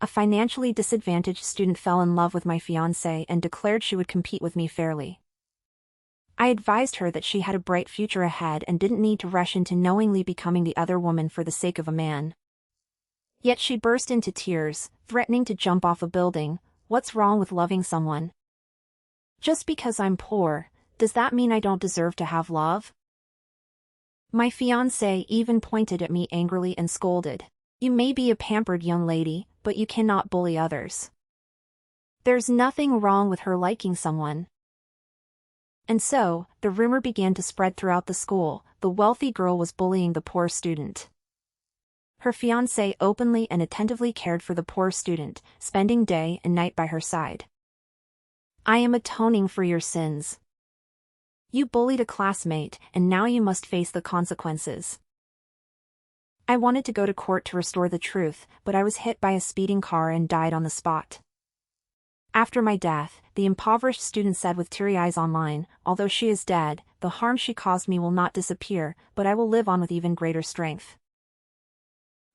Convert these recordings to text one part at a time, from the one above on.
A financially disadvantaged student fell in love with my fiancé and declared she would compete with me fairly. I advised her that she had a bright future ahead and didn't need to rush into knowingly becoming the other woman for the sake of a man. Yet she burst into tears, threatening to jump off a building. What's wrong with loving someone? Just because I'm poor, does that mean I don't deserve to have love? My fiancé even pointed at me angrily and scolded. You may be a pampered young lady, but you cannot bully others. There's nothing wrong with her liking someone. And so, the rumor began to spread throughout the school. The wealthy girl was bullying the poor student. Her fiancé openly and attentively cared for the poor student, spending day and night by her side. I am atoning for your sins. You bullied a classmate, and now you must face the consequences. I wanted to go to court to restore the truth, but I was hit by a speeding car and died on the spot. After my death, the impoverished student said with teary eyes online, although she is dead, the harm she caused me will not disappear, but I will live on with even greater strength.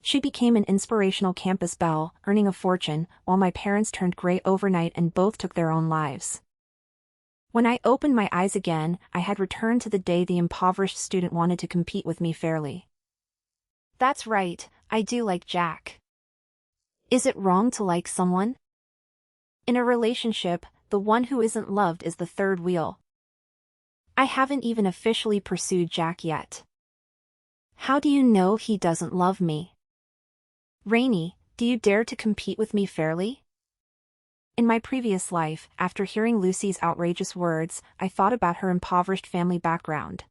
She became an inspirational campus belle, earning a fortune, while my parents turned gray overnight and both took their own lives. When I opened my eyes again, I had returned to the day the impoverished student wanted to compete with me fairly. That's right, I do like Jack. Is it wrong to like someone? In a relationship, the one who isn't loved is the third wheel. I haven't even officially pursued Jack yet. How do you know he doesn't love me? Rainy, do you dare to compete with me fairly? In my previous life, after hearing Lucy's outrageous words, I thought about her impoverished family background.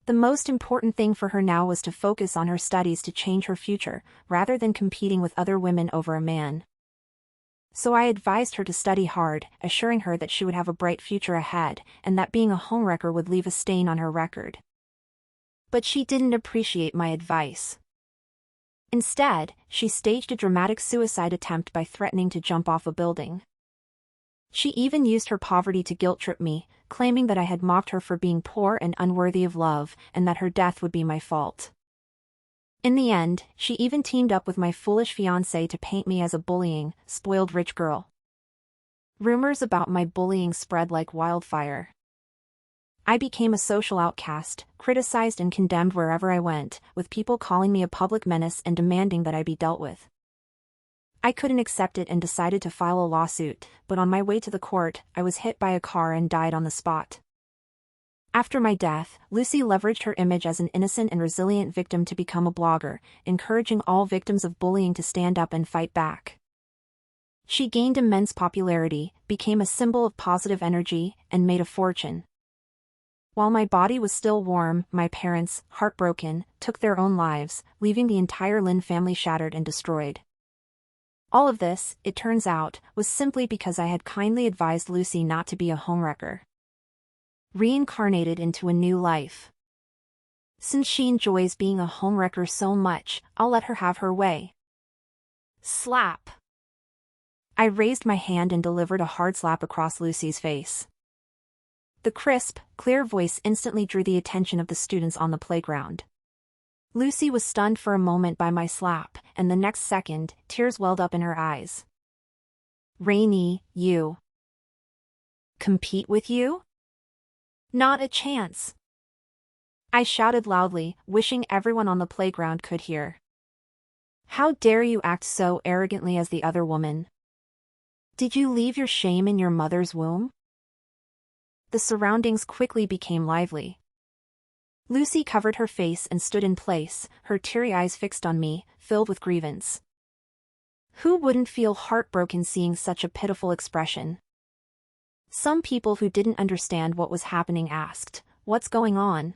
The most important thing for her now was to focus on her studies to change her future, rather than competing with other women over a man. So I advised her to study hard, assuring her that she would have a bright future ahead, and that being a homewrecker would leave a stain on her record. But she didn't appreciate my advice. Instead, she staged a dramatic suicide attempt by threatening to jump off a building. She even used her poverty to guilt-trip me, claiming that I had mocked her for being poor and unworthy of love, and that her death would be my fault. In the end, she even teamed up with my foolish fiancé to paint me as a bullying, spoiled rich girl. Rumors about my bullying spread like wildfire. I became a social outcast, criticized and condemned wherever I went, with people calling me a public menace and demanding that I be dealt with. I couldn't accept it and decided to file a lawsuit, but on my way to the court, I was hit by a car and died on the spot. After my death, Lucy leveraged her image as an innocent and resilient victim to become a blogger, encouraging all victims of bullying to stand up and fight back. She gained immense popularity, became a symbol of positive energy, and made a fortune. While my body was still warm, my parents, heartbroken, took their own lives, leaving the entire Lin family shattered and destroyed. All of this, it turns out, was simply because I had kindly advised Lucy not to be a homewrecker. Reincarnated into a new life. Since she enjoys being a homewrecker so much, I'll let her have her way. Slap! I raised my hand and delivered a hard slap across Lucy's face. The crisp, clear voice instantly drew the attention of the students on the playground. Lucy was stunned for a moment by my slap, and the next second, tears welled up in her eyes. Rainy, you. Compete with you? Not a chance. I shouted loudly, wishing everyone on the playground could hear. How dare you act so arrogantly as the other woman? Did you leave your shame in your mother's womb? The surroundings quickly became lively. Lucy covered her face and stood in place, her teary eyes fixed on me, filled with grievance. Who wouldn't feel heartbroken seeing such a pitiful expression? Some people who didn't understand what was happening asked, "What's going on?"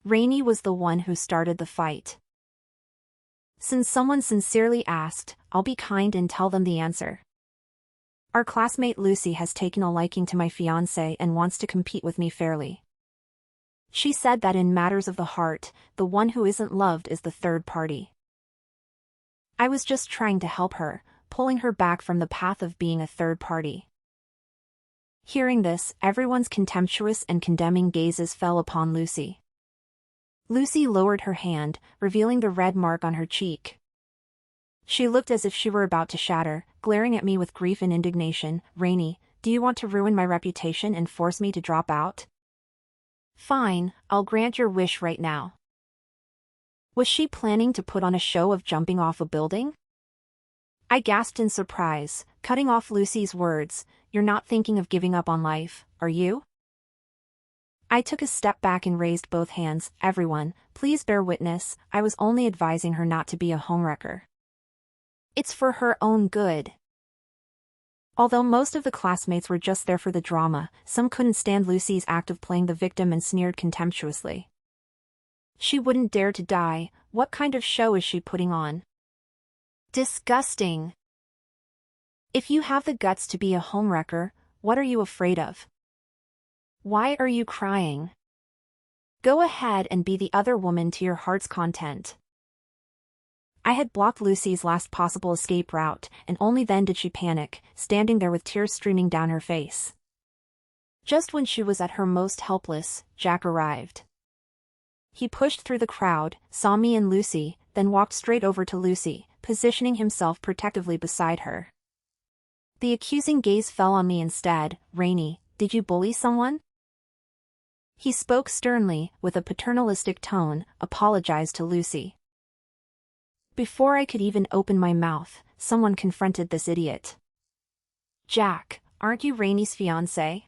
Rainy was the one who started the fight. Since someone sincerely asked, I'll be kind and tell them the answer. Our classmate Lucy has taken a liking to my fiancé and wants to compete with me fairly. She said that in matters of the heart, the one who isn't loved is the third party. I was just trying to help her, pulling her back from the path of being a third party. Hearing this, everyone's contemptuous and condemning gazes fell upon Lucy. Lucy lowered her hand, revealing the red mark on her cheek. She looked as if she were about to shatter, glaring at me with grief and indignation. Rainy, do you want to ruin my reputation and force me to drop out? Fine, I'll grant your wish right now. Was she planning to put on a show of jumping off a building? I gasped in surprise, cutting off Lucy's words. You're not thinking of giving up on life, are you? I took a step back and raised both hands. Everyone, please bear witness, I was only advising her not to be a homewrecker. It's for her own good. Although most of the classmates were just there for the drama, some couldn't stand Lucy's act of playing the victim and sneered contemptuously. She wouldn't dare to die. What kind of show is she putting on? Disgusting. If you have the guts to be a homewrecker, what are you afraid of? Why are you crying? Go ahead and be the other woman to your heart's content. I had blocked Lucy's last possible escape route, and only then did she panic, standing there with tears streaming down her face. Just when she was at her most helpless, Jack arrived. He pushed through the crowd, saw me and Lucy, then walked straight over to Lucy, positioning himself protectively beside her. The accusing gaze fell on me instead. Rainy, did you bully someone? He spoke sternly, with a paternalistic tone, apologized to Lucy. Before I could even open my mouth, someone confronted this idiot. Jack, aren't you Rainy's fiancé?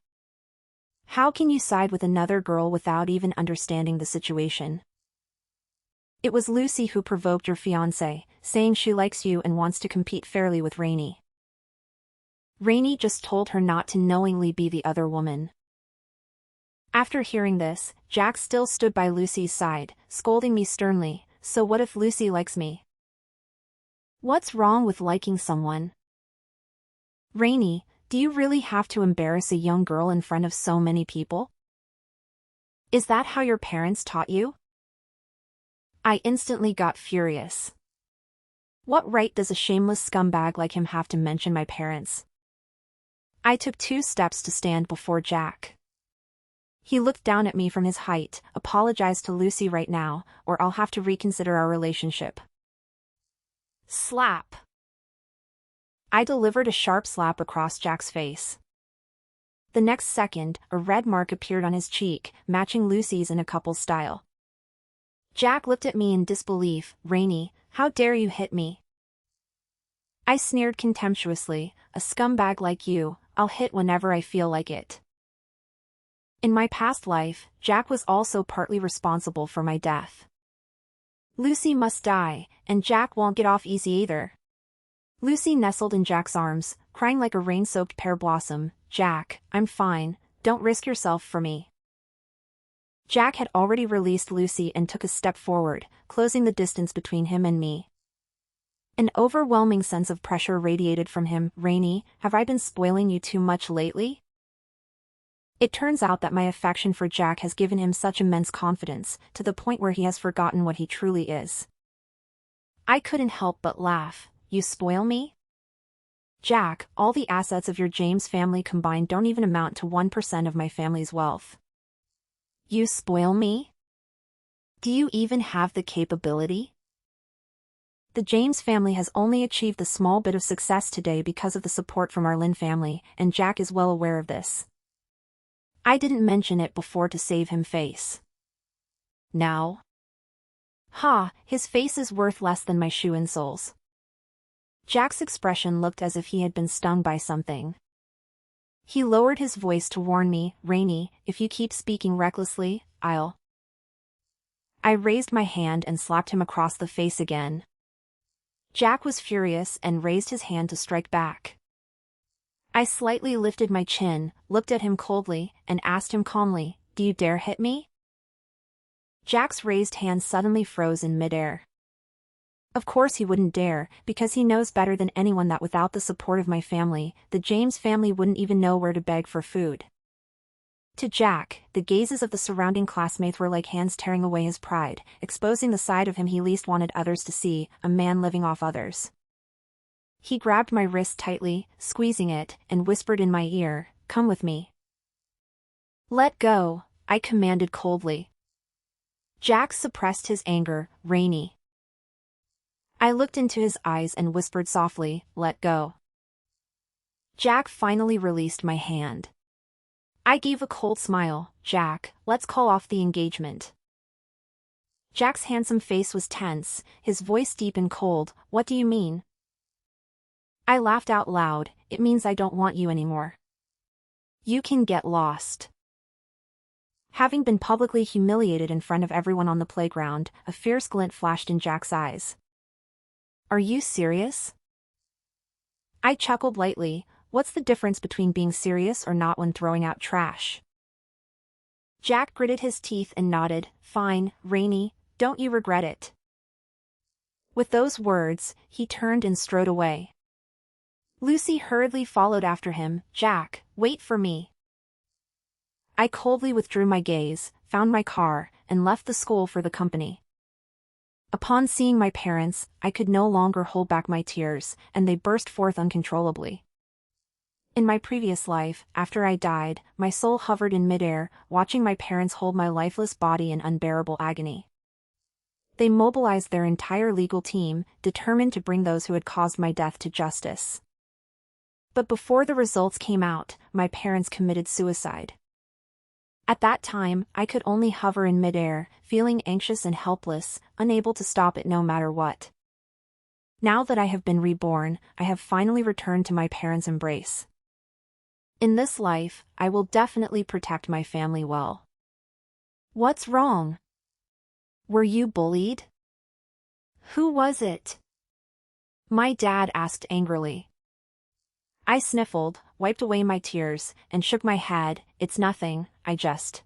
How can you side with another girl without even understanding the situation? It was Lucy who provoked your fiancé, saying she likes you and wants to compete fairly with Rainy. Rainy just told her not to knowingly be the other woman. After hearing this, Jack still stood by Lucy's side, scolding me sternly. So what if Lucy likes me? What's wrong with liking someone? Rainy, do you really have to embarrass a young girl in front of so many people? Is that how your parents taught you? I instantly got furious. What right does a shameless scumbag like him have to mention my parents? I took 2 steps to stand before Jack. He looked down at me from his height. Apologize to Lucy right now, or I'll have to reconsider our relationship. Slap. I delivered a sharp slap across Jack's face. The next second, a red mark appeared on his cheek, matching Lucy's in a couple style. Jack looked at me in disbelief. Rainy, how dare you hit me? I sneered contemptuously. A scumbag like you, I'll hit whenever I feel like it. In my past life, Jack was also partly responsible for my death. Lucy must die, and Jack won't get off easy either. Lucy nestled in Jack's arms, crying like a rain-soaked pear blossom. Jack, I'm fine, don't risk yourself for me. Jack had already released Lucy and took a step forward, closing the distance between him and me. An overwhelming sense of pressure radiated from him. Rainy, have I been spoiling you too much lately? It turns out that my affection for Jack has given him such immense confidence, to the point where he has forgotten what he truly is. I couldn't help but laugh. You spoil me? Jack, all the assets of your James family combined don't even amount to 1% of my family's wealth. You spoil me? Do you even have the capability? The James family has only achieved a small bit of success today because of the support from our Lynn family, and Jack is well aware of this. I didn't mention it before to save him face. Now? Ha, his face is worth less than my shoe insoles. Jack's expression looked as if he had been stung by something. He lowered his voice to warn me, Rainy, if you keep speaking recklessly, I'll... I raised my hand and slapped him across the face again. Jack was furious and raised his hand to strike back. I slightly lifted my chin, looked at him coldly, and asked him calmly, do you dare hit me? Jack's raised hand suddenly froze in midair. Of course he wouldn't dare, because he knows better than anyone that without the support of my family, the James family wouldn't even know where to beg for food. To Jack, the gazes of the surrounding classmates were like hands tearing away his pride, exposing the side of him he least wanted others to see, a man living off others. He grabbed my wrist tightly, squeezing it, and whispered in my ear, come with me. Let go, I commanded coldly. Jack suppressed his anger. Rainy. I looked into his eyes and whispered softly, "Let go." Jack finally released my hand. I gave a cold smile. "Jack, let's call off the engagement." Jack's handsome face was tense, his voice deep and cold. "What do you mean?" I laughed out loud. "It means I don't want you anymore. You can get lost." Having been publicly humiliated in front of everyone on the playground, a fierce glint flashed in Jack's eyes. "Are you serious?" I chuckled lightly. What's the difference between being serious or not when throwing out trash? Jack gritted his teeth and nodded. "Fine, Rainey, don't you regret it?" With those words, he turned and strode away. Lucy hurriedly followed after him. "Jack, wait for me." I coldly withdrew my gaze, found my car, and left the school for the company. Upon seeing my parents, I could no longer hold back my tears, and they burst forth uncontrollably. In my previous life, after I died, my soul hovered in midair, watching my parents hold my lifeless body in unbearable agony. They mobilized their entire legal team, determined to bring those who had caused my death to justice. But before the results came out, my parents committed suicide. At that time, I could only hover in midair, feeling anxious and helpless, unable to stop it no matter what. Now that I have been reborn, I have finally returned to my parents' embrace. In this life, I will definitely protect my family well. What's wrong? Were you bullied? Who was it? My dad asked angrily. I sniffled, wiped away my tears, and shook my head. "It's nothing, I just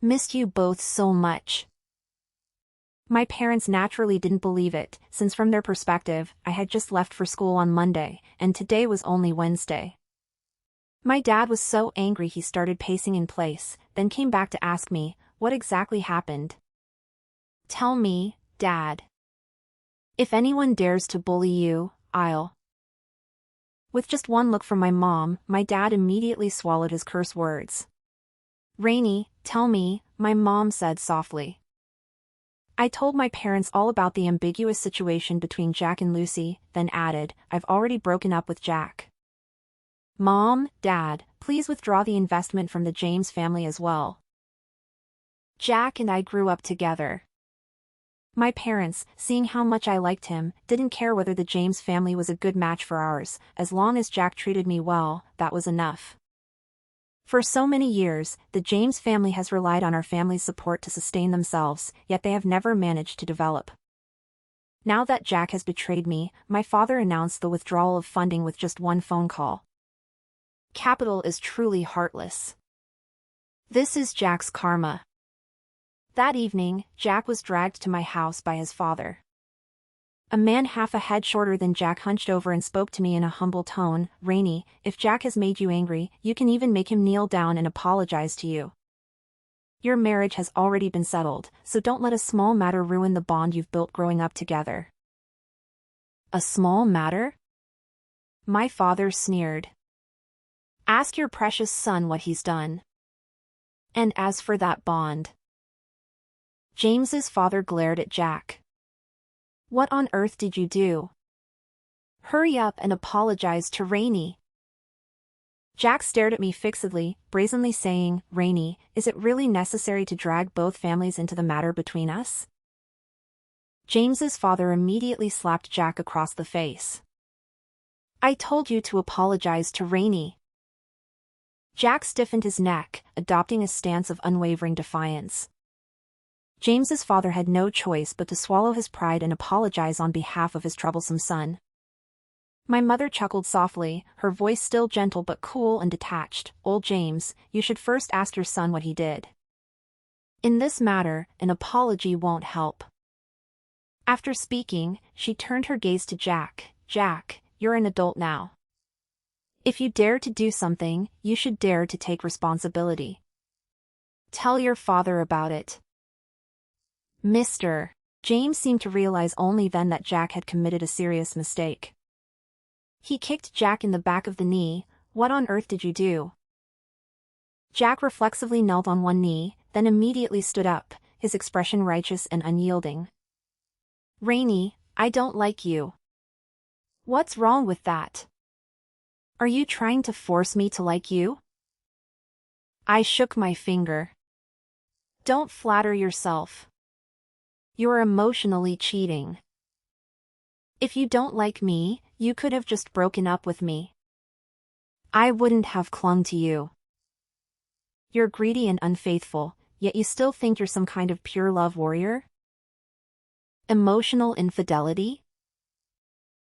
missed you both so much." My parents naturally didn't believe it, since from their perspective, I had just left for school on Monday, and today was only Wednesday. My dad was so angry he started pacing in place, then came back to ask me, "What exactly happened? Tell me, Dad. If anyone dares to bully you, I'll..." With just one look from my mom, my dad immediately swallowed his curse words. "Rainey, tell me," my mom said softly. I told my parents all about the ambiguous situation between Jack and Lucy, then added, "I've already broken up with Jack." "Mom, Dad, please withdraw the investment from the James family as well. Jack and I grew up together." My parents, seeing how much I liked him, didn't care whether the James family was a good match for ours. As long as Jack treated me well, that was enough. For so many years, the James family has relied on our family's support to sustain themselves, yet they have never managed to develop. Now that Jack has betrayed me, my father announced the withdrawal of funding with just one phone call. Capital is truly heartless. This is Jack's karma. That evening, Jack was dragged to my house by his father. A man half a head shorter than Jack hunched over and spoke to me in a humble tone. "Rainey, if Jack has made you angry, you can even make him kneel down and apologize to you. Your marriage has already been settled, so don't let a small matter ruin the bond you've built growing up together." "A small matter?" My father sneered. "Ask your precious son what he's done. And as for that bond..." James's father glared at Jack. "What on earth did you do? Hurry up and apologize to Rainey." Jack stared at me fixedly, brazenly saying, "Rainey, is it really necessary to drag both families into the matter between us?" James's father immediately slapped Jack across the face. "I told you to apologize to Rainey." Jack stiffened his neck, adopting a stance of unwavering defiance. James's father had no choice but to swallow his pride and apologize on behalf of his troublesome son. My mother chuckled softly, her voice still gentle but cool and detached. "Old James, you should first ask your son what he did. In this matter, an apology won't help." After speaking, she turned her gaze to Jack. "Jack, you're an adult now. If you dare to do something, you should dare to take responsibility. Tell your father about it." "Mr." James seemed to realize only then that Jack had committed a serious mistake. He kicked Jack in the back of the knee. "What on earth did you do?" Jack reflexively knelt on one knee, then immediately stood up, his expression righteous and unyielding. "Rainey, I don't like you. What's wrong with that? Are you trying to force me to like you? I shook my finger. Don't flatter yourself. You're emotionally cheating. If you don't like me, you could have just broken up with me. I wouldn't have clung to you. You're greedy and unfaithful, yet you still think you're some kind of pure love warrior? Emotional infidelity?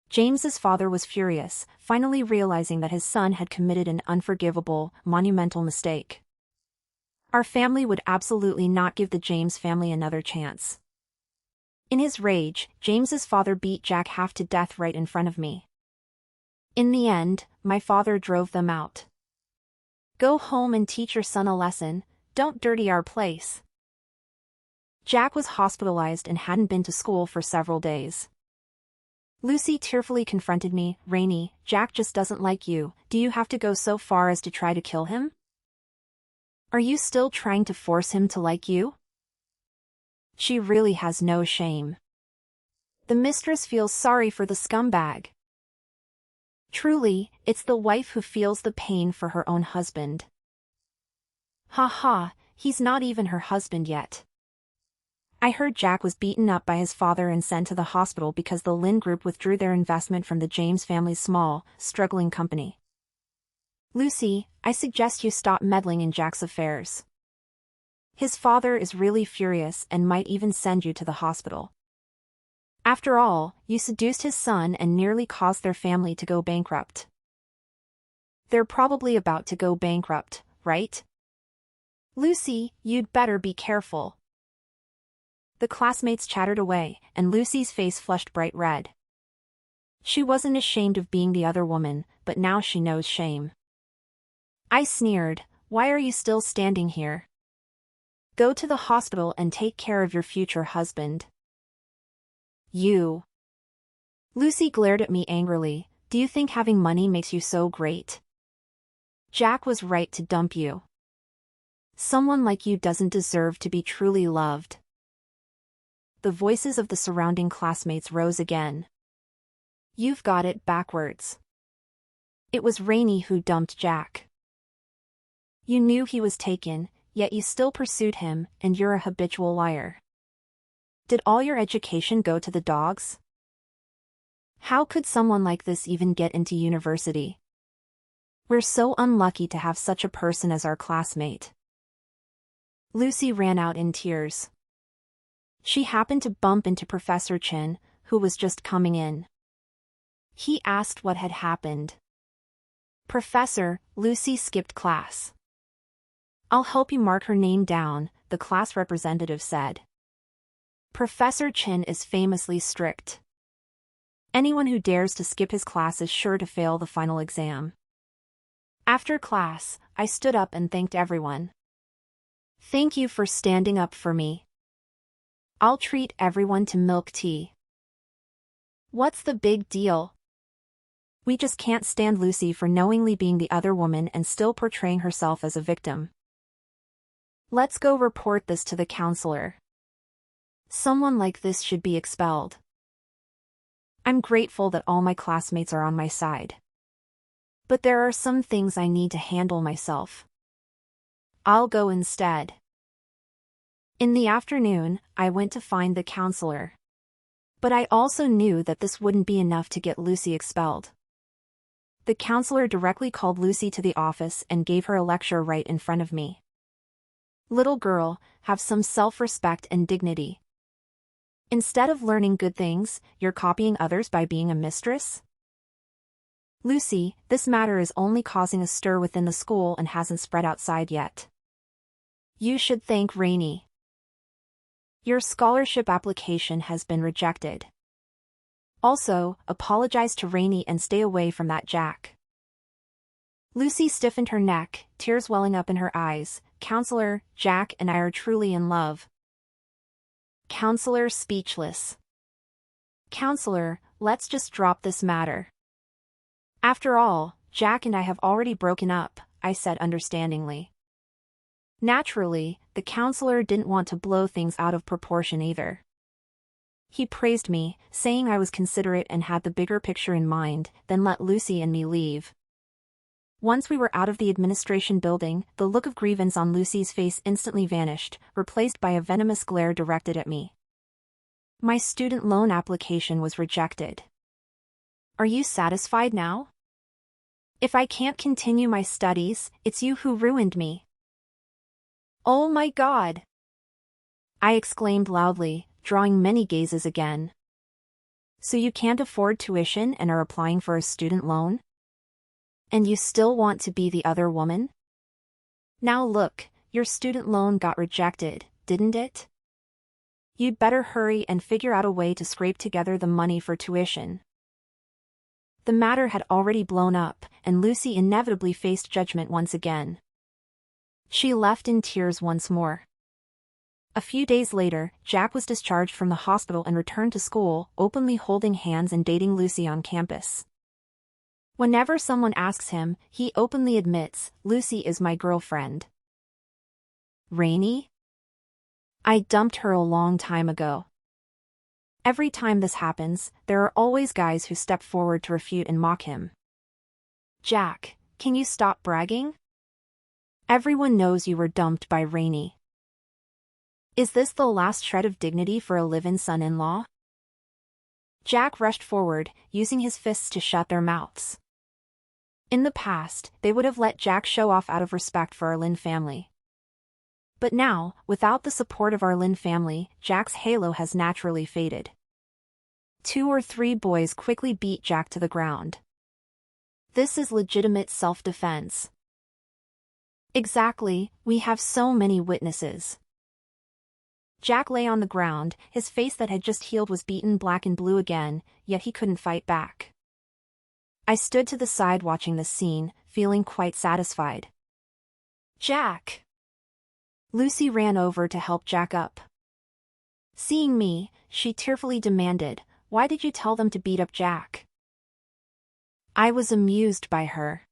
James's father was furious, finally realizing that his son had committed an unforgivable, monumental mistake. Our family would absolutely not give the James family another chance. In his rage, James's father beat Jack half to death right in front of me. In the end, my father drove them out. Go home and teach your son a lesson, don't dirty our place. Jack was hospitalized and hadn't been to school for several days. Lucy tearfully confronted me, Rainey, Jack just doesn't like you, do you have to go so far as to try to kill him? Are you still trying to force him to like you? She really has no shame. The mistress feels sorry for the scumbag. Truly, it's the wife who feels the pain for her own husband. Ha ha, he's not even her husband yet. I heard Jack was beaten up by his father and sent to the hospital because the Lynn Group withdrew their investment from the James family's small, struggling company. Lucy, I suggest you stop meddling in Jack's affairs. His father is really furious and might even send you to the hospital. After all, you seduced his son and nearly caused their family to go bankrupt. They're probably about to go bankrupt, right? Lucy, you'd better be careful. The classmates chattered away, and Lucy's face flushed bright red. She wasn't ashamed of being the other woman, but now she knows shame. I sneered, why are you still standing here? Go to the hospital and take care of your future husband. You. Lucy glared at me angrily, do you think having money makes you so great? Jack was right to dump you. Someone like you doesn't deserve to be truly loved. The voices of the surrounding classmates rose again. You've got it backwards. It was Rainey who dumped Jack. You knew he was taken, yet you still pursued him, and you're a habitual liar. Did all your education go to the dogs? How could someone like this even get into university? We're so unlucky to have such a person as our classmate. Lucy ran out in tears. She happened to bump into Professor Chin, who was just coming in. He asked what had happened. Professor, Lucy skipped class. I'll help you mark her name down, the class representative said. Professor Chin is famously strict. Anyone who dares to skip his class is sure to fail the final exam. After class, I stood up and thanked everyone. Thank you for standing up for me. I'll treat everyone to milk tea. What's the big deal? We just can't stand Lucy for knowingly being the other woman and still portraying herself as a victim. Let's go report this to the counselor. Someone like this should be expelled. I'm grateful that all my classmates are on my side. But there are some things I need to handle myself. I'll go instead. In the afternoon, I went to find the counselor. But I also knew that this wouldn't be enough to get Lucy expelled. The counselor directly called Lucy to the office and gave her a lecture right in front of me. Little girl, have some self-respect and dignity. Instead of learning good things, you're copying others by being a mistress? Lucy, this matter is only causing a stir within the school and hasn't spread outside yet. You should thank Rainey. Your scholarship application has been rejected. Also, apologize to Rainey and stay away from that Jack. Lucy stiffened her neck, tears welling up in her eyes. Counselor, Jack and I are truly in love. Counselor speechless. Counselor, let's just drop this matter. After all, Jack and I have already broken up, I said understandingly. Naturally, the counselor didn't want to blow things out of proportion either. He praised me, saying I was considerate and had the bigger picture in mind, then let Lucy and me leave. Once we were out of the administration building, the look of grievance on Lucy's face instantly vanished, replaced by a venomous glare directed at me. My student loan application was rejected. Are you satisfied now? If I can't continue my studies, it's you who ruined me. Oh my God! I exclaimed loudly, drawing many gazes again. So you can't afford tuition and are applying for a student loan? And you still want to be the other woman? Now look, your student loan got rejected, didn't it? You'd better hurry and figure out a way to scrape together the money for tuition. The matter had already blown up, and Lucy inevitably faced judgment once again. She left in tears once more. A few days later, Jack was discharged from the hospital and returned to school, openly holding hands and dating Lucy on campus. Whenever someone asks him, he openly admits, "Lucy is my girlfriend." Rainy? I dumped her a long time ago. Every time this happens, there are always guys who step forward to refute and mock him. Jack, can you stop bragging? Everyone knows you were dumped by Rainy. Is this the last shred of dignity for a live-in son-in-law? Jack rushed forward, using his fists to shut their mouths. In the past, they would have let Jack show off out of respect for our Lynn family. But now, without the support of our Lynn family, Jack's halo has naturally faded. 2 or 3 boys quickly beat Jack to the ground. This is legitimate self-defense. Exactly, we have so many witnesses. Jack lay on the ground, his face that had just healed was beaten black and blue again, yet he couldn't fight back. I stood to the side watching this scene, feeling quite satisfied. Jack! Lucy ran over to help Jack up. Seeing me, she tearfully demanded, "Why did you tell them to beat up Jack?" I was amused by her.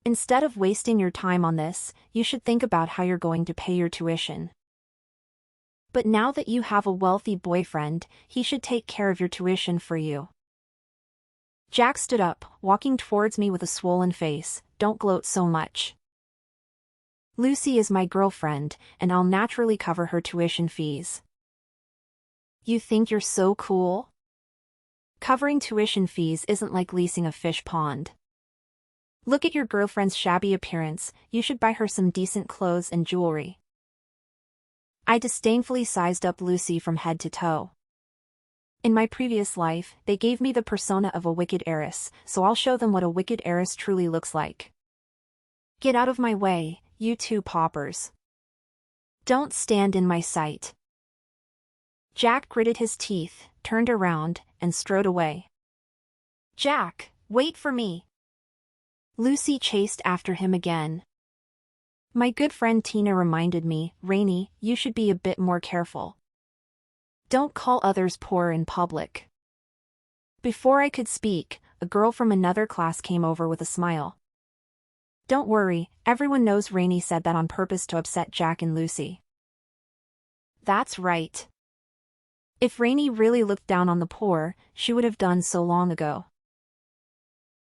Instead of wasting your time on this, you should think about how you're going to pay your tuition. But now that you have a wealthy boyfriend, he should take care of your tuition for you. Jack stood up, walking towards me with a swollen face. Don't gloat so much. Lucy is my girlfriend, and I'll naturally cover her tuition fees. You think you're so cool? Covering tuition fees isn't like leasing a fish pond. Look at your girlfriend's shabby appearance, you should buy her some decent clothes and jewelry. I disdainfully sized up Lucy from head to toe. In my previous life, they gave me the persona of a wicked heiress, so I'll show them what a wicked heiress truly looks like. Get out of my way, you 2 paupers. Don't stand in my sight. Jack gritted his teeth, turned around, and strode away. Jack, wait for me. Lucy chased after him again. My good friend Tina reminded me, Rainy, you should be a bit more careful. Don't call others poor in public. Before I could speak, a girl from another class came over with a smile. Don't worry, everyone knows Rainy said that on purpose to upset Jack and Lucy. That's right. If Rainy really looked down on the poor, she would have done so long ago.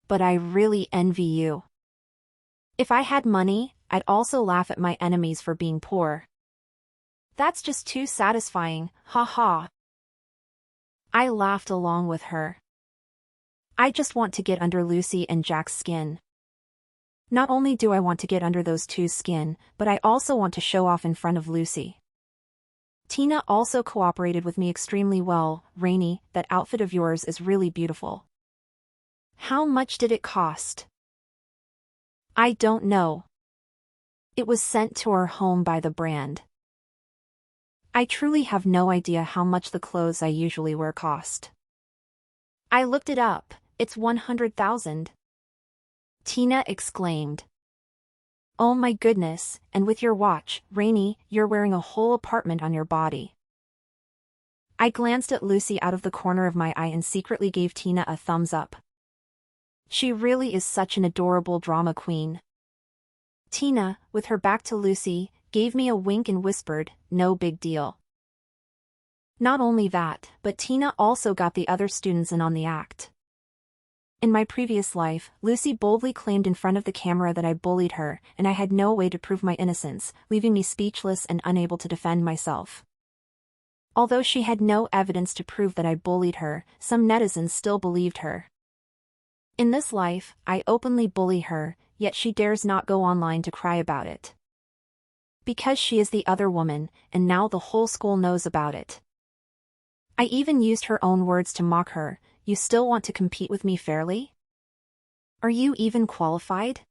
But I really envy you. If I had money, I'd also laugh at my enemies for being poor. That's just too satisfying, ha ha. I laughed along with her. I just want to get under Lucy and Jack's skin. Not only do I want to get under those 2's skin, but I also want to show off in front of Lucy. Tina also cooperated with me extremely well. Rainy, that outfit of yours is really beautiful. How much did it cost? I don't know. It was sent to our home by the brand. I truly have no idea how much the clothes I usually wear cost. I looked it up, it's 100,000. Tina exclaimed. Oh my goodness, and with your watch, Rainy, you're wearing a whole apartment on your body. I glanced at Lucy out of the corner of my eye and secretly gave Tina a thumbs up. She really is such an adorable drama queen. Tina, with her back to Lucy, gave me a wink and whispered, no big deal. Not only that, but Tina also got the other students in on the act. In my previous life, Lucy boldly claimed in front of the camera that I bullied her, and I had no way to prove my innocence, leaving me speechless and unable to defend myself. Although she had no evidence to prove that I bullied her, some netizens still believed her. In this life, I openly bully her, yet she dares not go online to cry about it. Because she is the other woman, and now the whole school knows about it. I even used her own words to mock her. You still want to compete with me fairly? Are you even qualified?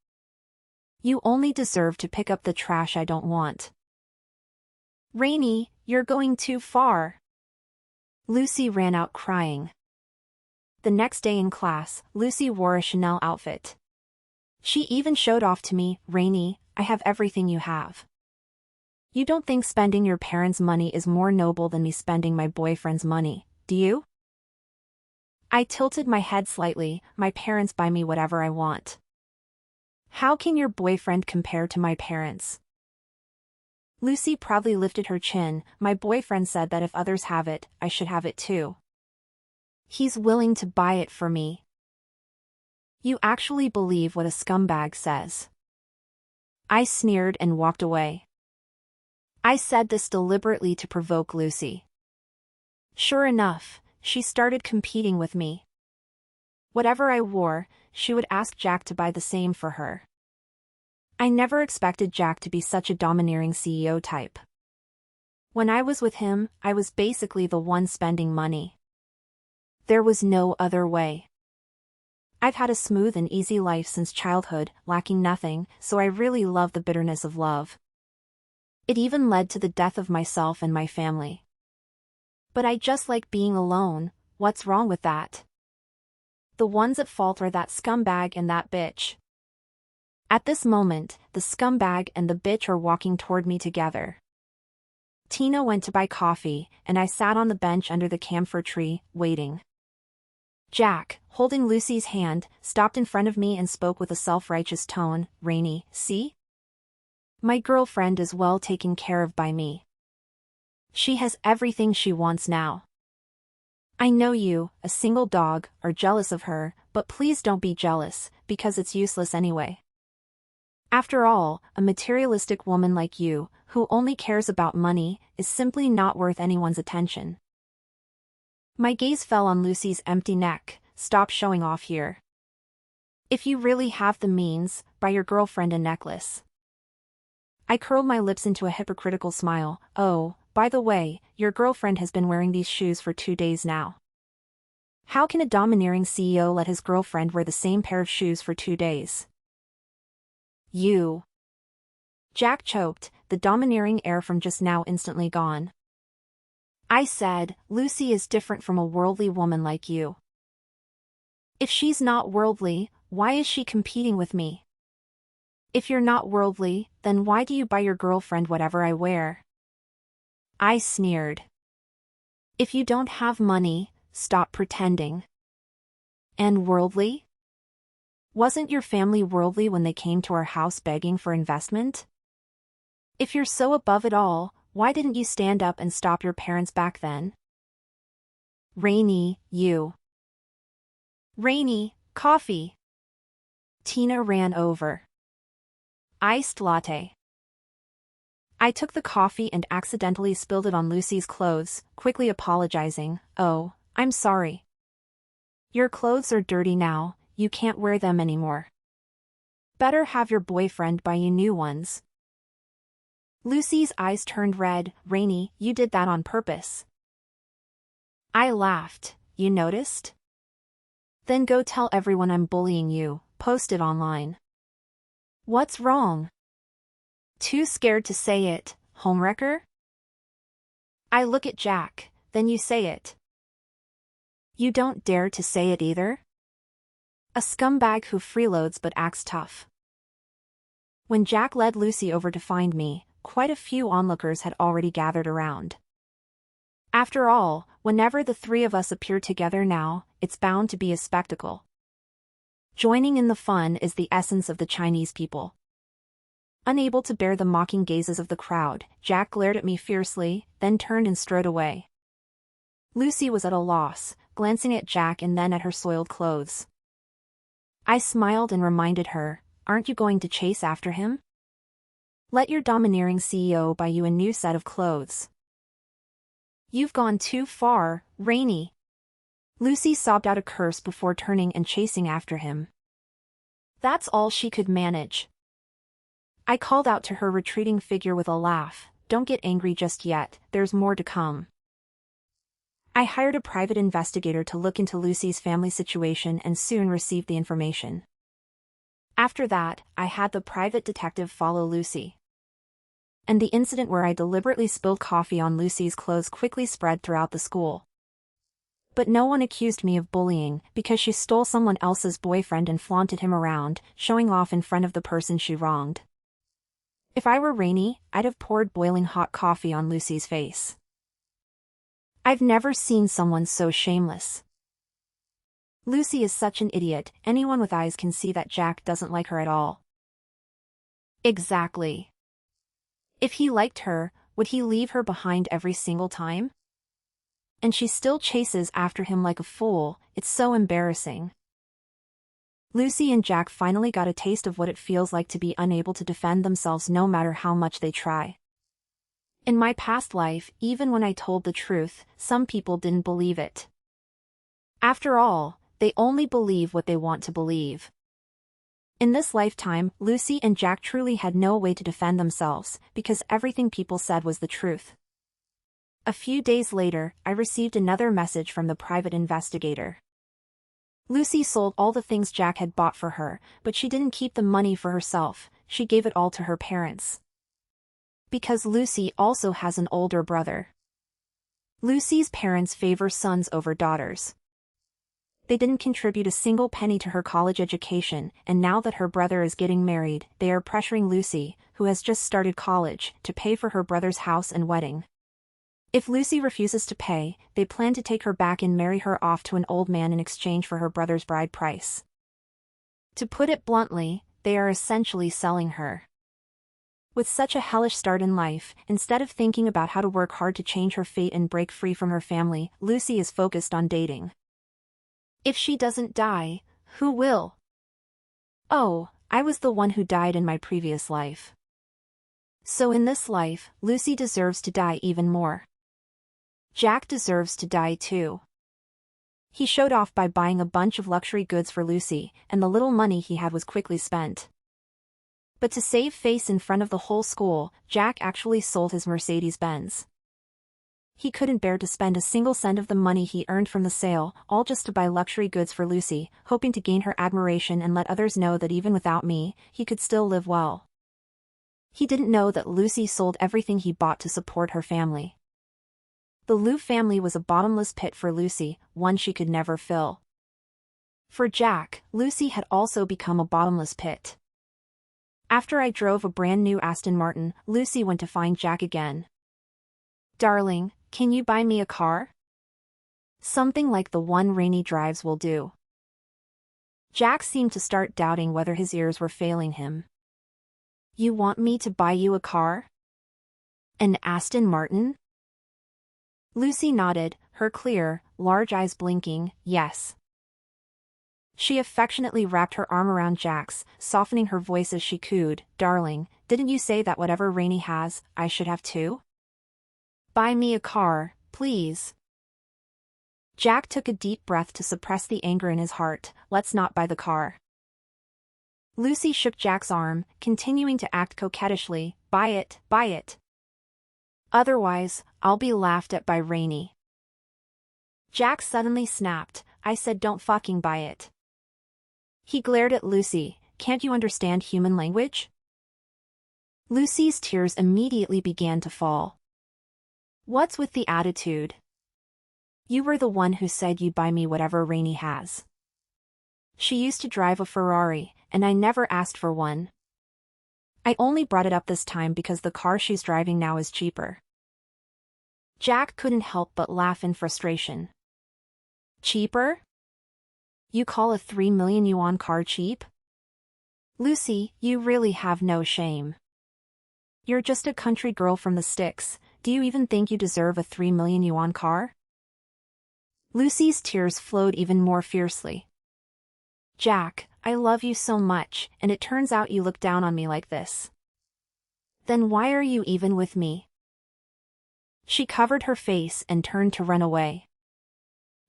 You only deserve to pick up the trash I don't want. Rainy, you're going too far. Lucy ran out crying. The next day in class, Lucy wore a Chanel outfit. She even showed off to me, Rainy, I have everything you have. You don't think spending your parents' money is more noble than me spending my boyfriend's money, do you? I tilted my head slightly. My parents buy me whatever I want. How can your boyfriend compare to my parents? Lucy proudly lifted her chin. My boyfriend said that if others have it, I should have it too. He's willing to buy it for me. You actually believe what a scumbag says. I sneered and walked away. I said this deliberately to provoke Lucy. Sure enough, she started competing with me. Whatever I wore, she would ask Jack to buy the same for her. I never expected Jack to be such a domineering CEO type. When I was with him, I was basically the one spending money. There was no other way. I've had a smooth and easy life since childhood, lacking nothing, so I really love the bitterness of love. It even led to the death of myself and my family. But I just like being alone. What's wrong with that? The ones at fault are that scumbag and that bitch. At this moment, the scumbag and the bitch are walking toward me together. Tina went to buy coffee, and I sat on the bench under the camphor tree, waiting. Jack, holding Lucy's hand, stopped in front of me and spoke with a self-righteous tone, Rainy, see? My girlfriend is well taken care of by me. She has everything she wants now. I know you, a single dog, are jealous of her, but please don't be jealous, because it's useless anyway. After all, a materialistic woman like you, who only cares about money, is simply not worth anyone's attention. My gaze fell on Lucy's empty neck. Stop showing off here. If you really have the means, buy your girlfriend a necklace. I curled my lips into a hypocritical smile. Oh, by the way, your girlfriend has been wearing these shoes for 2 days now. How can a domineering CEO let his girlfriend wear the same pair of shoes for 2 days? You. Jack choked, the domineering air from just now instantly gone. I said, Lucy is different from a worldly woman like you. If she's not worldly, why is she competing with me? If you're not worldly, then why do you buy your girlfriend whatever I wear? I sneered. If you don't have money, stop pretending. And worldly? Wasn't your family worldly when they came to our house begging for investment? If you're so above it all, why didn't you stand up and stop your parents back then? Rainy, you. Rainy, coffee. Tina ran over. Iced latte. I took the coffee and accidentally spilled it on Lucy's clothes, quickly apologizing. Oh, I'm sorry. Your clothes are dirty now, you can't wear them anymore. Better have your boyfriend buy you new ones. Lucy's eyes turned red. Rainy, you did that on purpose. I laughed. You noticed? Then go tell everyone I'm bullying you, post it online. What's wrong? Too scared to say it, homewrecker? I look at Jack, then you say it. You don't dare to say it either? A scumbag who freeloads but acts tough. When Jack led Lucy over to find me, quite a few onlookers had already gathered around. After all, whenever the three of us appear together now, it's bound to be a spectacle. Joining in the fun is the essence of the Chinese people. Unable to bear the mocking gazes of the crowd, Jack glared at me fiercely, then turned and strode away. Lucy was at a loss, glancing at Jack and then at her soiled clothes. I smiled and reminded her, "Aren't you going to chase after him? Let your domineering CEO buy you a new set of clothes." "You've gone too far, Rainey." Lucy sobbed out a curse before turning and chasing after him. That's all she could manage. I called out to her retreating figure with a laugh, "Don't get angry just yet, there's more to come." I hired a private investigator to look into Lucy's family situation and soon received the information. After that, I had the private detective follow Lucy. And the incident where I deliberately spilled coffee on Lucy's clothes quickly spread throughout the school. But no one accused me of bullying because she stole someone else's boyfriend and flaunted him around, showing off in front of the person she wronged. If I were Rainey, I'd have poured boiling hot coffee on Lucy's face. I've never seen someone so shameless. Lucy is such an idiot, anyone with eyes can see that Jack doesn't like her at all. Exactly. If he liked her, would he leave her behind every single time? And she still chases after him like a fool, it's so embarrassing. Lucy and Jack finally got a taste of what it feels like to be unable to defend themselves no matter how much they try. In my past life, even when I told the truth, some people didn't believe it. After all, they only believe what they want to believe. In this lifetime, Lucy and Jack truly had no way to defend themselves, because everything people said was the truth. A few days later, I received another message from the private investigator. Lucy sold all the things Jack had bought for her, but she didn't keep the money for herself, she gave it all to her parents. Because Lucy also has an older brother. Lucy's parents favor sons over daughters. They didn't contribute a single penny to her college education, and now that her brother is getting married, they are pressuring Lucy, who has just started college, to pay for her brother's house and wedding. If Lucy refuses to pay, they plan to take her back and marry her off to an old man in exchange for her brother's bride price. To put it bluntly, they are essentially selling her. With such a hellish start in life, instead of thinking about how to work hard to change her fate and break free from her family, Lucy is focused on dating. If she doesn't die, who will? Oh, I was the one who died in my previous life. So in this life, Lucy deserves to die even more. Jack deserves to die too. He showed off by buying a bunch of luxury goods for Lucy, and the little money he had was quickly spent. But to save face in front of the whole school, Jack actually sold his Mercedes-Benz. He couldn't bear to spend a single cent of the money he earned from the sale, all just to buy luxury goods for Lucy, hoping to gain her admiration and let others know that even without me, he could still live well. He didn't know that Lucy sold everything he bought to support her family. The Liu family was a bottomless pit for Lucy, one she could never fill. For Jack, Lucy had also become a bottomless pit. After I drove a brand new Aston Martin, Lucy went to find Jack again. "Darling, can you buy me a car? Something like the one Rainey drives will do." Jack seemed to start doubting whether his ears were failing him. "You want me to buy you a car? An Aston Martin?" Lucy nodded, her clear, large eyes blinking, "Yes." She affectionately wrapped her arm around Jack's, softening her voice as she cooed, "Darling, didn't you say that whatever Rainey has, I should have too? Buy me a car, please." Jack took a deep breath to suppress the anger in his heart. "Let's not buy the car." Lucy shook Jack's arm, continuing to act coquettishly, buy it. Otherwise, I'll be laughed at by Rainey." Jack suddenly snapped, "I said don't fucking buy it." He glared at Lucy, "Can't you understand human language?" Lucy's tears immediately began to fall. "What's with the attitude? You were the one who said you'd buy me whatever Rainey has. She used to drive a Ferrari, and I never asked for one. I only brought it up this time because the car she's driving now is cheaper." Jack couldn't help but laugh in frustration. "Cheaper? You call a 3 million yuan car cheap? Lucy, you really have no shame. You're just a country girl from the sticks, do you even think you deserve a 3 million yuan car?" Lucy's tears flowed even more fiercely. Jack, I love you so much, and it turns out you look down on me like this. Then why are you even with me? She covered her face and turned to run away.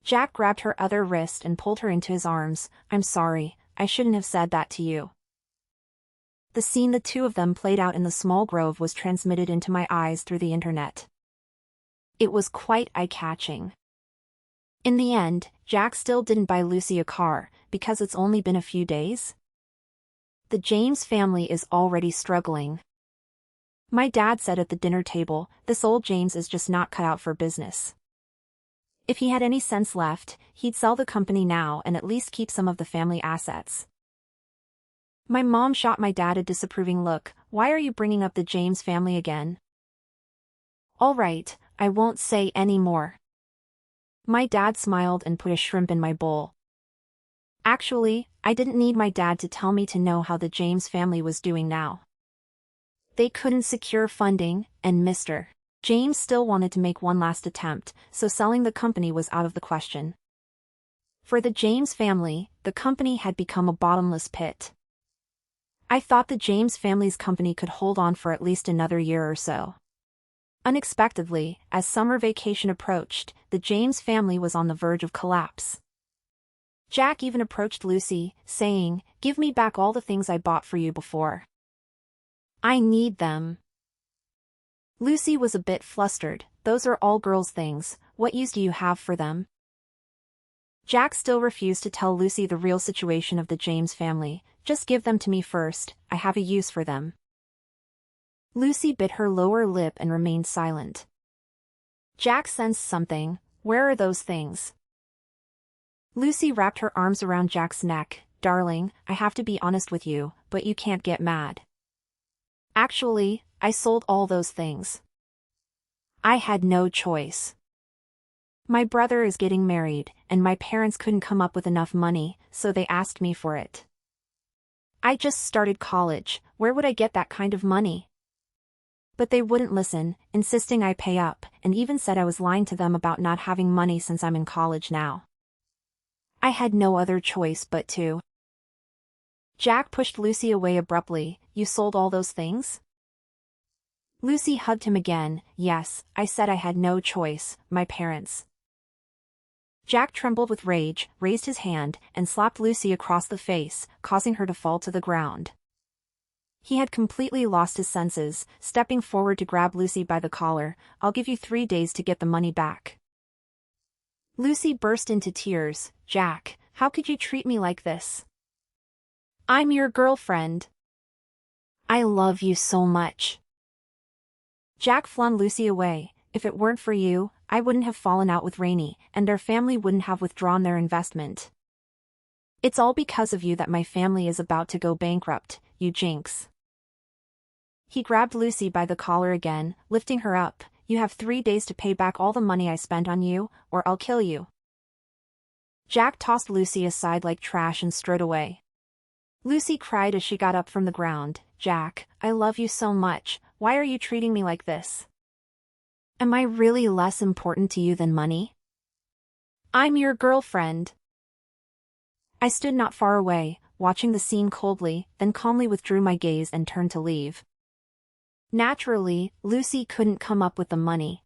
Jack grabbed her other wrist and pulled her into his arms. I'm sorry, I shouldn't have said that to you. The scene the two of them played out in the small grove was transmitted into my eyes through the internet. It was quite eye-catching. In the end, Jack still didn't buy Lucy a car, because it's only been a few days. The James family is already struggling. My dad said at the dinner table, this old James is just not cut out for business. If he had any sense left, he'd sell the company now and at least keep some of the family assets. My mom shot my dad a disapproving look. Why are you bringing up the James family again? All right, I won't say any more. My dad smiled and put a shrimp in my bowl. Actually, I didn't need my dad to tell me to know how the James family was doing now. They couldn't secure funding, and Mr. James still wanted to make one last attempt, so selling the company was out of the question. For the James family, the company had become a bottomless pit. I thought the James family's company could hold on for at least another year or so. Unexpectedly, as summer vacation approached, the James family was on the verge of collapse. Jack even approached Lucy, saying, "Give me back all the things I bought for you before. I need them." Lucy was a bit flustered. Those are all girls' things, what use do you have for them? Jack still refused to tell Lucy the real situation of the James family. Just give them to me first, I have a use for them. Lucy bit her lower lip and remained silent. Jack sensed something. Where are those things? Lucy wrapped her arms around Jack's neck. Darling, I have to be honest with you, but you can't get mad. Actually, I sold all those things. I had no choice. My brother is getting married, and my parents couldn't come up with enough money, so they asked me for it. I just started college, where would I get that kind of money? But they wouldn't listen, insisting I pay up, and even said I was lying to them about not having money since I'm in college now. I had no other choice but to. Jack pushed Lucy away abruptly. You sold all those things? Lucy hugged him again. Yes, I said I had no choice, my parents. Jack trembled with rage, raised his hand, and slapped Lucy across the face, causing her to fall to the ground. He had completely lost his senses, stepping forward to grab Lucy by the collar. I'll give you 3 days to get the money back. Lucy burst into tears. Jack, how could you treat me like this? I'm your girlfriend. I love you so much. Jack flung Lucy away. If it weren't for you, I wouldn't have fallen out with Rainey, and their family wouldn't have withdrawn their investment. It's all because of you that my family is about to go bankrupt, you jinx. He grabbed Lucy by the collar again, lifting her up. You have 3 days to pay back all the money I spent on you, or I'll kill you. Jack tossed Lucy aside like trash and strode away. Lucy cried as she got up from the ground. Jack, I love you so much, why are you treating me like this? Am I really less important to you than money? I'm your girlfriend. I stood not far away, watching the scene coldly, then calmly withdrew my gaze and turned to leave. Naturally, Lucy couldn't come up with the money.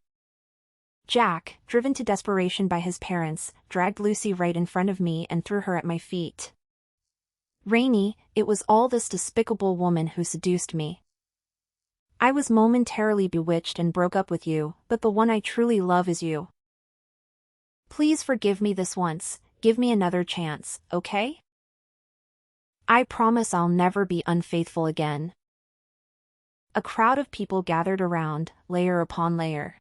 Jack, driven to desperation by his parents, dragged Lucy right in front of me and threw her at my feet. Rainey, it was all this despicable woman who seduced me. I was momentarily bewitched and broke up with you, but the one I truly love is you. Please forgive me this once, give me another chance, okay? I promise I'll never be unfaithful again. A crowd of people gathered around, layer upon layer.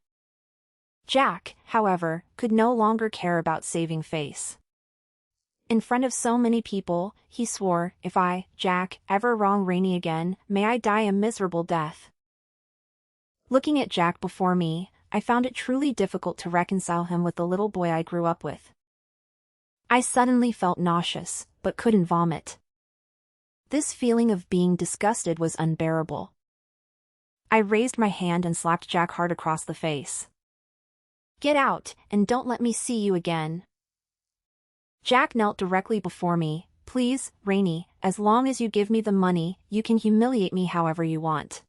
Jack, however, could no longer care about saving face. In front of so many people, he swore, if I, Jack, ever wrong Rainey again, may I die a miserable death. Looking at Jack before me, I found it truly difficult to reconcile him with the little boy I grew up with. I suddenly felt nauseous, but couldn't vomit. This feeling of being disgusted was unbearable. I raised my hand and slapped Jack hard across the face. Get out, and don't let me see you again. Jack knelt directly before me. Please, Rainey, as long as you give me the money, you can humiliate me however you want.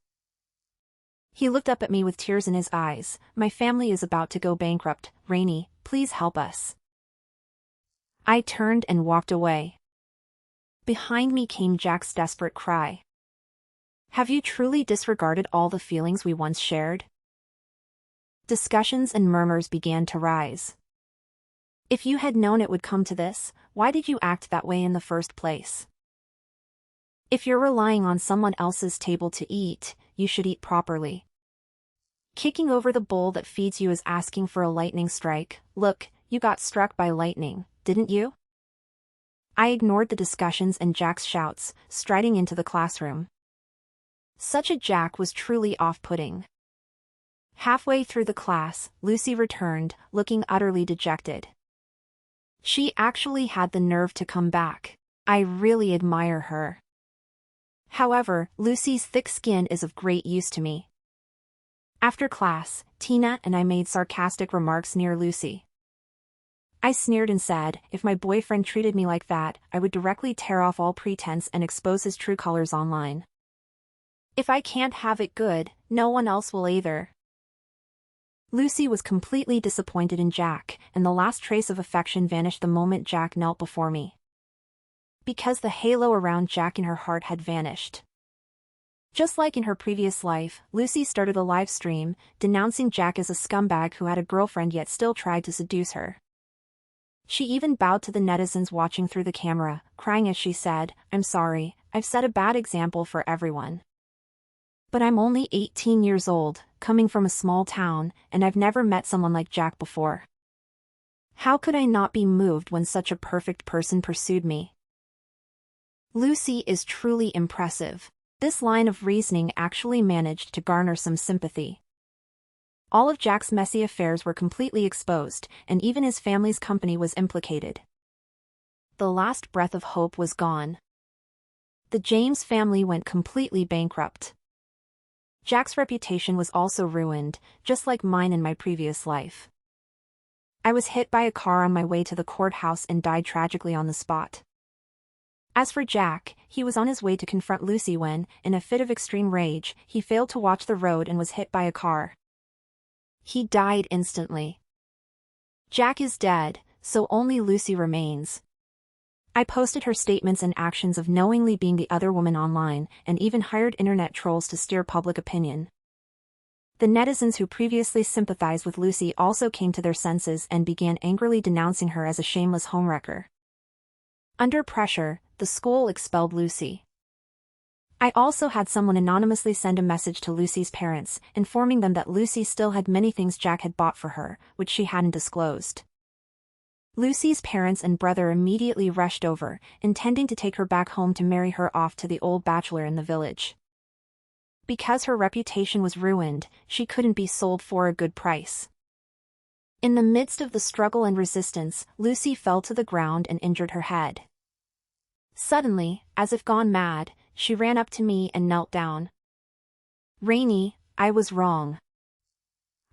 He looked up at me with tears in his eyes. My family is about to go bankrupt. Rainey, please help us. I turned and walked away. Behind me came Jack's desperate cry. Have you truly disregarded all the feelings we once shared? Discussions and murmurs began to rise. If you had known it would come to this, why did you act that way in the first place? If you're relying on someone else's table to eat, you should eat properly. Kicking over the bowl that feeds you is asking for a lightning strike. Look, you got struck by lightning, didn't you? I ignored the discussions and Jack's shouts, striding into the classroom. Such a Jack was truly off-putting. Halfway through the class, Lucy returned, looking utterly dejected. She actually had the nerve to come back. I really admire her. However, Lucy's thick skin is of great use to me. After class, Tina and I made sarcastic remarks near Lucy. I sneered and said, if my boyfriend treated me like that, I would directly tear off all pretense and expose his true colors online. If I can't have it good, no one else will either. Lucy was completely disappointed in Jack, and the last trace of affection vanished the moment Jack knelt before me. Because the halo around Jack in her heart had vanished. Just like in her previous life, Lucy started a live stream, denouncing Jack as a scumbag who had a girlfriend yet still tried to seduce her. She even bowed to the netizens watching through the camera, crying as she said, I'm sorry, I've set a bad example for everyone. But I'm only 18 years old, coming from a small town, and I've never met someone like Jack before. How could I not be moved when such a perfect person pursued me? Lucy is truly impressive. This line of reasoning actually managed to garner some sympathy. All of Jack's messy affairs were completely exposed, and even his family's company was implicated. The last breath of hope was gone. The James family went completely bankrupt. Jack's reputation was also ruined, just like mine in my previous life. I was hit by a car on my way to the courthouse and died tragically on the spot. As for Jack, he was on his way to confront Lucy when, in a fit of extreme rage, he failed to watch the road and was hit by a car. He died instantly. Jack is dead, so only Lucy remains. I posted her statements and actions of knowingly being the other woman online, and even hired internet trolls to steer public opinion. The netizens who previously sympathized with Lucy also came to their senses and began angrily denouncing her as a shameless homewrecker. Under pressure, the school expelled Lucy. I also had someone anonymously send a message to Lucy's parents, informing them that Lucy still had many things Jack had bought for her, which she hadn't disclosed. Lucy's parents and brother immediately rushed over, intending to take her back home to marry her off to the old bachelor in the village. Because her reputation was ruined, she couldn't be sold for a good price. In the midst of the struggle and resistance, Lucy fell to the ground and injured her head. Suddenly, as if gone mad, she ran up to me and knelt down. Rainey, I was wrong.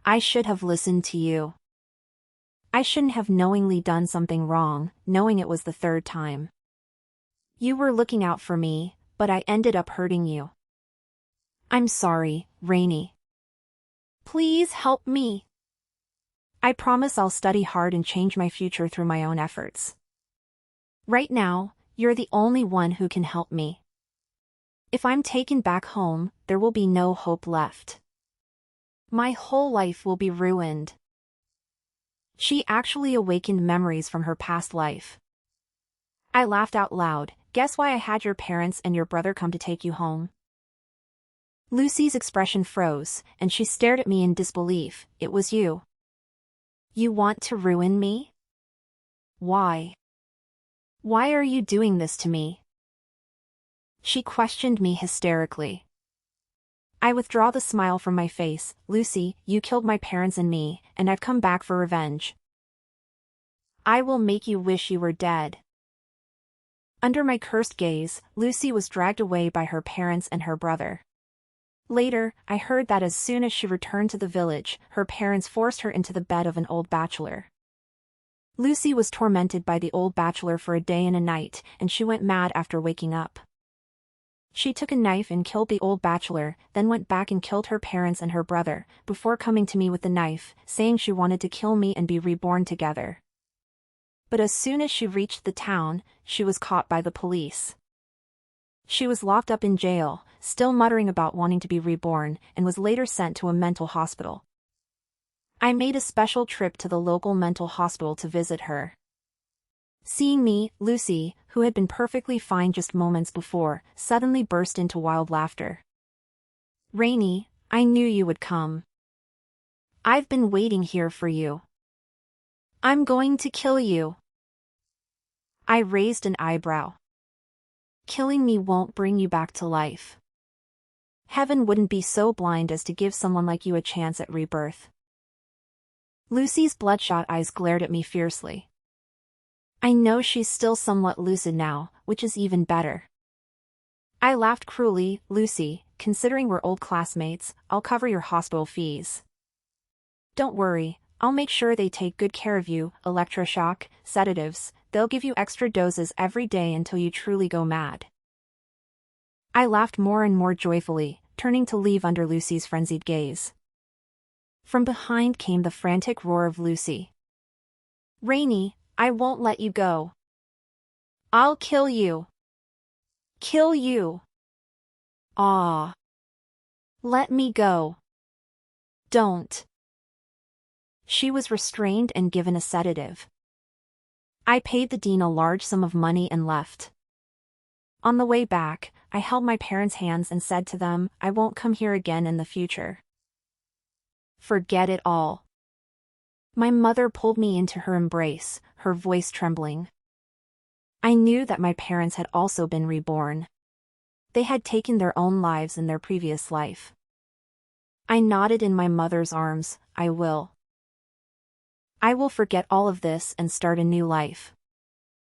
I should have listened to you. I shouldn't have knowingly done something wrong, knowing it was the third time. You were looking out for me, but I ended up hurting you. I'm sorry, Rainey. Please help me. I promise I'll study hard and change my future through my own efforts. Right now, you're the only one who can help me. If I'm taken back home, there will be no hope left. My whole life will be ruined. She actually awakened memories from her past life. I laughed out loud. Guess why I had your parents and your brother come to take you home? Lucy's expression froze, and she stared at me in disbelief. It was you. You want to ruin me? Why? Why are you doing this to me? She questioned me hysterically. I withdraw the smile from my face. Lucy, you killed my parents and me, and I've come back for revenge. I will make you wish you were dead. Under my cursed gaze, Lucy was dragged away by her parents and her brother. Later, I heard that as soon as she returned to the village, her parents forced her into the bed of an old bachelor. Lucy was tormented by the old bachelor for a day and a night, and she went mad after waking up. She took a knife and killed the old bachelor, then went back and killed her parents and her brother, before coming to me with the knife, saying she wanted to kill me and be reborn together. But as soon as she reached the town, she was caught by the police. She was locked up in jail, still muttering about wanting to be reborn, and was later sent to a mental hospital. I made a special trip to the local mental hospital to visit her. Seeing me, Lucy, who had been perfectly fine just moments before, suddenly burst into wild laughter. "Rainey, I knew you would come. I've been waiting here for you. I'm going to kill you." I raised an eyebrow. "Killing me won't bring you back to life. Heaven wouldn't be so blind as to give someone like you a chance at rebirth." Lucy's bloodshot eyes glared at me fiercely. I know she's still somewhat lucid now, which is even better. I laughed cruelly. "Lucy, considering we're old classmates, I'll cover your hospital fees. Don't worry, I'll make sure they take good care of you, electroshock, sedatives, they'll give you extra doses every day until you truly go mad." I laughed more and more joyfully, turning to leave under Lucy's frenzied gaze. From behind came the frantic roar of Lucy. "Rainey, I won't let you go. I'll kill you. Kill you. Ah. Let me go. Don't." She was restrained and given a sedative. I paid the dean a large sum of money and left. On the way back, I held my parents' hands and said to them, "I won't come here again in the future. Forget it all." My mother pulled me into her embrace, her voice trembling. I knew that my parents had also been reborn. They had taken their own lives in their previous life. I nodded in my mother's arms. I will forget all of this and start a new life."